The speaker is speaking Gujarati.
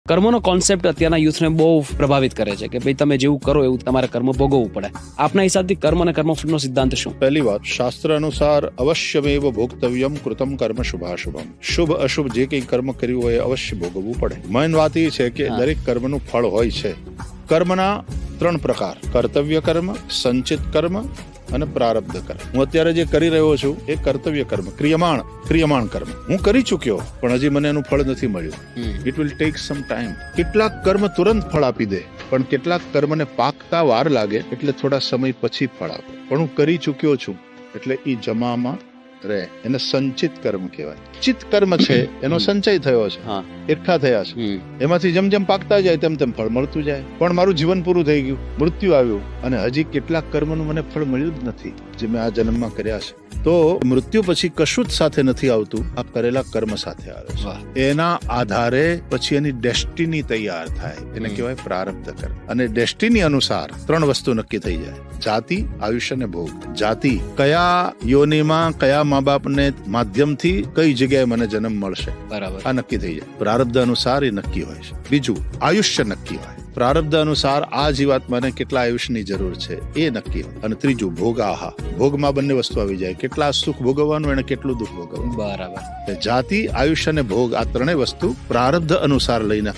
કર્મનો કોન્સેપ્ટ અત્યારના યુથને બહુ પ્રભાવિત કરે છે કે ભાઈ તમે જેવું કરો એવું તમારે કર્મ ભોગવવું પડે. આપના હિસાબથી કર્મ અને કર્મફળનો સિદ્ધાંત શું? પહેલી વાત, શાસ્ત્ર અનુસાર અવશ્યમેવ ભોક્તવ્યમ કૃતમ કર્મ શુભાશુભમ. શુભ અશુભ જે કંઈ કર્મ કર્યું હોય એ અવશ્ય ભોગવવું પડે. મેઇન વાત એ છે કે દરેક કર્મનું ફળ હોય છે. કર્મના 3 પ્રકાર: કર્તવ્ય કર્મ, સંચિત કર્મ અને પ્રારબ્ધ કર્મ. હું અત્યારે જે કરી રહ્યો છું એ કર્તવ્ય કર્મ, ક્રિયમાણ કર્મ. હું કરી ચૂક્યો પણ હજી મને એનું ફળ નથી મળ્યું. It will take some time. કેટલાક કર્મ તુરંત ફળ આપી દે, પણ કેટલાક કર્મને પાકતા વાર લાગે, એટલે થોડા સમય પછી ફળ આપે. પણ હું કરી ચૂક્યો છું એટલે એ જમામાં રહે. એને સંચિત કર્મ કહેવાય. ચિત કર્મ છે એનો સંચય થયો છે, એકઠા થયા છે. એમાંથી જેમ જેમ પાકતા જાય તેમ તેમ ફળ મળતું જાય. પણ મારું જીવન પૂરું થઈ ગયું, મૃત્યુ આવ્યું, અને હજી કેટલાક કર્મનું મને ફળ મળ્યું જ નથી જે મેં આ જન્મમાં કર્યા છે. તો મૃત્યુ પછી કશું જ સાથે નથી આવતું, આ કરેલા કર્મ સાથે આવે છે. એના આધારે પછી એની ડેસ્ટિની તૈયાર થાય, એને કહેવાય પ્રારબ્ધ કર્મ. અને ડેસ્ટિની અનુસાર 3 વસ્તુ નક્કી થઈ જાય: જાતિ, આયુષ્ય અને ભોગ. જાતિ, કયા યોનિમાં કયા મા બાપને માધ્યમથી કઈ જગ્યાએ મને જન્મ મળશે, બરાબર, આ નક્કી થઈ જાય. પ્રારબ્ધ અનુસાર એ નક્કી હોય છે. બીજું, આયુષ્ય નક્કી હોય. પ્રારબ્ધ અનુસાર આ જીવાત્માને કેટલા આયુષ્યની જરૂર છે એ નક્કી હોય. અને ત્રીજું, ભોગાહા. ભોગમાં બંને વસ્તુ આવી જાય: કેટલા સુખ ભોગવવાનું અને કેટલું દુઃખ ભોગવવાનું. બરાબર. જાતિ, આયુષ્ય અને ભોગ, આ 3 વસ્તુ પ્રારબ્ધ અનુસાર લઈને